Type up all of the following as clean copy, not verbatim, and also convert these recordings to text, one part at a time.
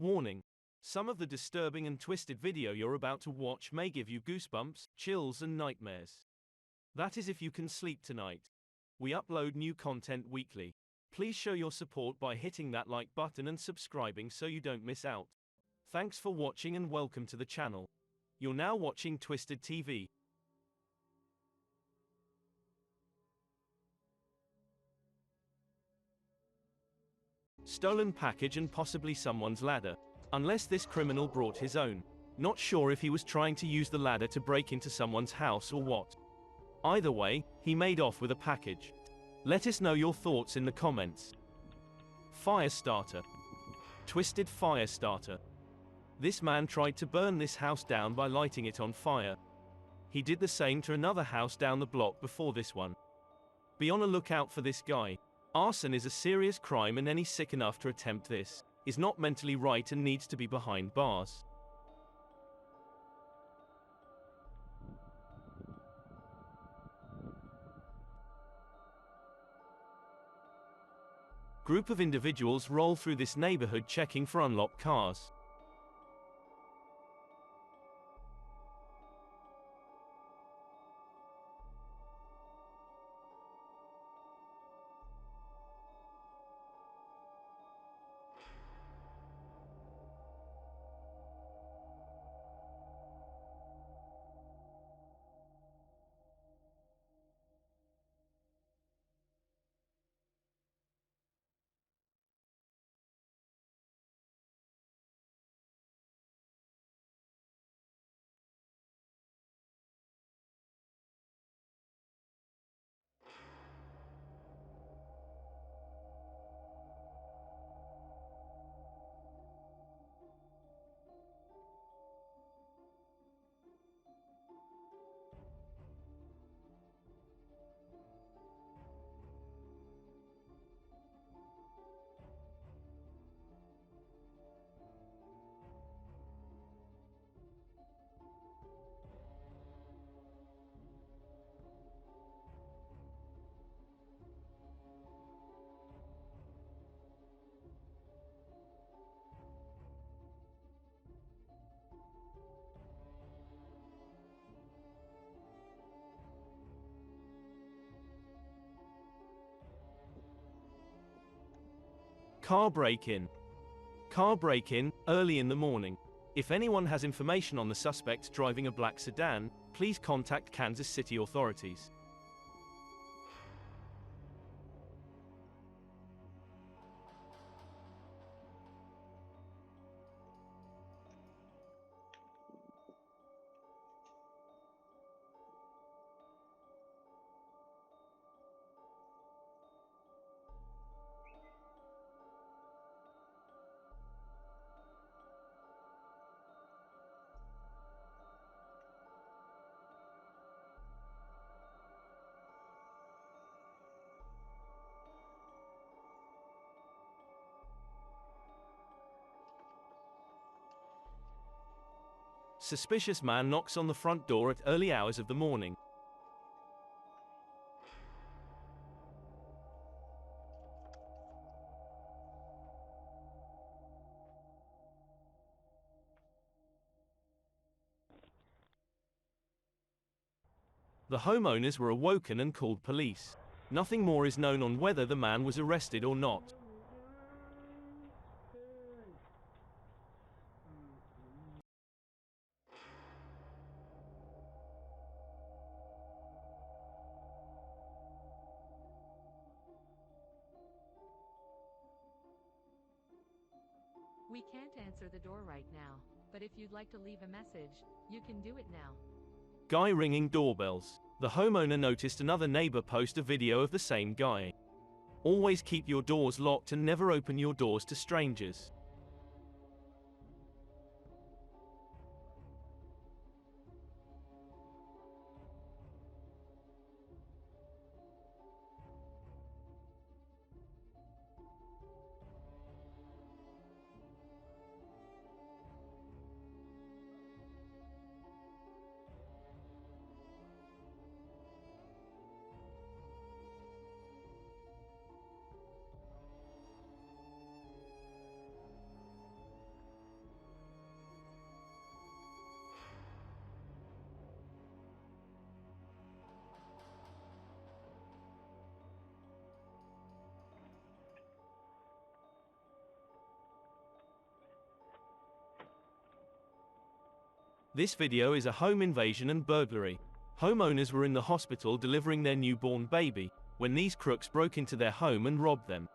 Warning: some of the disturbing and twisted video you're about to watch may give you goosebumps, chills, and nightmares. That is if you can sleep tonight. We upload new content weekly. Please show your support by hitting that like button and subscribing so you don't miss out. Thanks for watching and welcome to the channel. You're now watching Twisted TV. Stolen package and possibly someone's ladder. Unless this criminal brought his own. Not sure if he was trying to use the ladder to break into someone's house or what. Either way, he made off with a package. Let us know your thoughts in the comments. Fire starter. Twisted fire starter. This man tried to burn this house down by lighting it on fire. He did the same to another house down the block before this one. Be on a lookout for this guy. Arson is a serious crime, and any sick enough to attempt this is not mentally right and needs to be behind bars. Group of individuals roll through this neighborhood checking for unlocked cars. Car break-in. Car break-in, early in the morning. If anyone has information on the suspect driving a black sedan, please contact Kansas City authorities. Suspicious man knocks on the front door at early hours of the morning. The homeowners were awoken and called police. Nothing more is known on whether the man was arrested or not. We can't answer the door right now, but if you'd like to leave a message, you can do it now. Guy ringing doorbells. The homeowner noticed another neighbor post a video of the same guy. Always keep your doors locked and never open your doors to strangers. This video is a home invasion and burglary. Homeowners were in the hospital delivering their newborn baby when these crooks broke into their home and robbed them.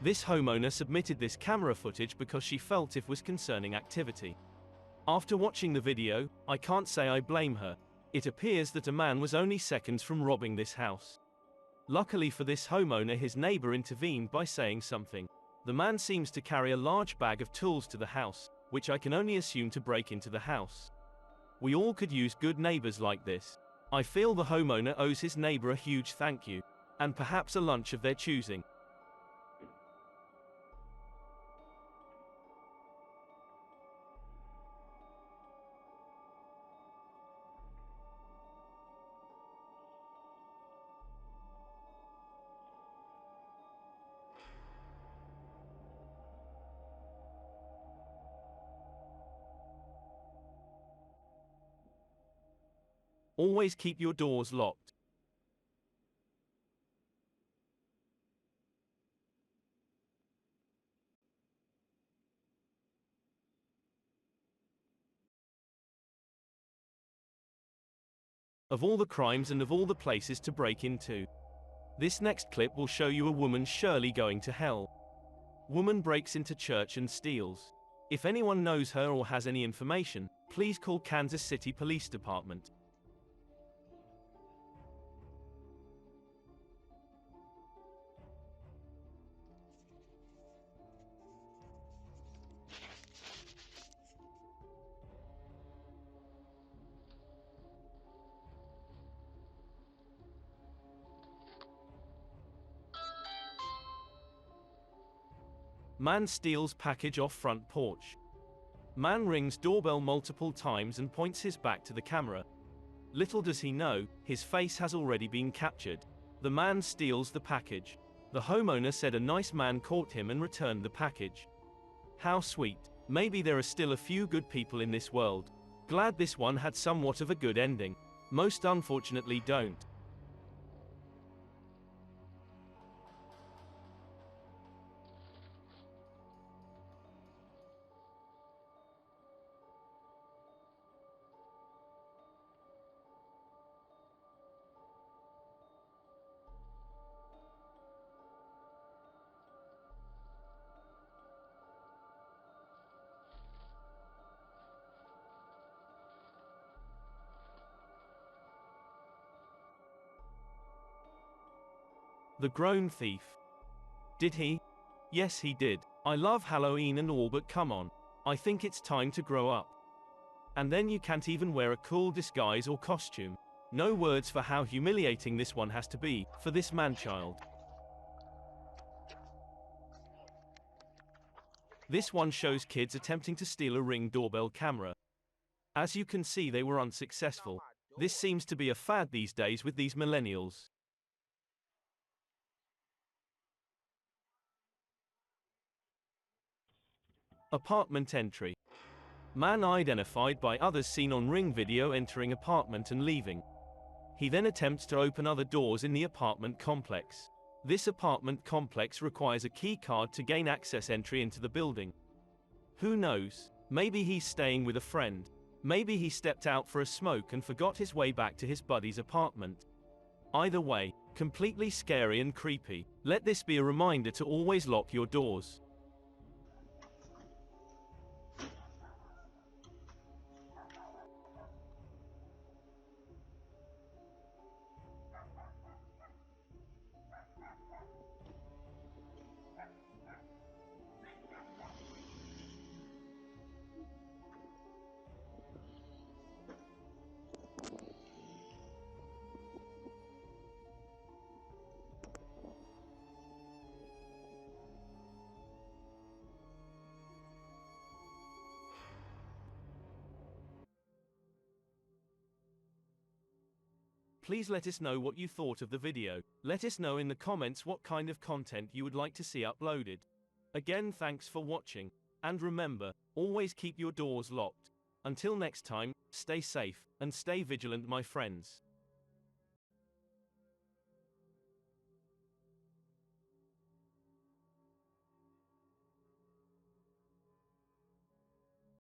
This homeowner submitted this camera footage because she felt it was concerning activity. After watching the video, I can't say I blame her. It appears that a man was only seconds from robbing this house. Luckily for this homeowner, his neighbor intervened by saying something. The man seems to carry a large bag of tools to the house, which I can only assume to break into the house. We all could use good neighbors like this. I feel the homeowner owes his neighbor a huge thank you, and perhaps a lunch of their choosing. Always keep your doors locked. Of all the crimes and of all the places to break into. This next clip will show you a woman surely going to hell. Woman breaks into church and steals. If anyone knows her or has any information, please call Kansas City Police Department. Man steals package off front porch. Man rings doorbell multiple times and points his back to the camera. Little does he know, his face has already been captured. The man steals the package. The homeowner said a nice man caught him and returned the package. How sweet. Maybe there are still a few good people in this world. Glad this one had somewhat of a good ending. Most unfortunately don't. The grown thief. Did he? Yes, he did. I love Halloween and all, but come on. I think it's time to grow up. And then you can't even wear a cool disguise or costume. No words for how humiliating this one has to be, for this man-child. This one shows kids attempting to steal a Ring doorbell camera. As you can see, they were unsuccessful. This seems to be a fad these days with these millennials. Apartment entry. Man identified by others seen on Ring video entering apartment and leaving. He then attempts to open other doors in the apartment complex. This apartment complex requires a key card to gain access entry into the building. Who knows? Maybe he's staying with a friend. Maybe he stepped out for a smoke and forgot his way back to his buddy's apartment. Either way, completely scary and creepy. Let this be a reminder to always lock your doors. Please let us know what you thought of the video. Let us know in the comments what kind of content you would like to see uploaded. Again, thanks for watching. And remember, always keep your doors locked. Until next time, stay safe, and stay vigilant, my friends.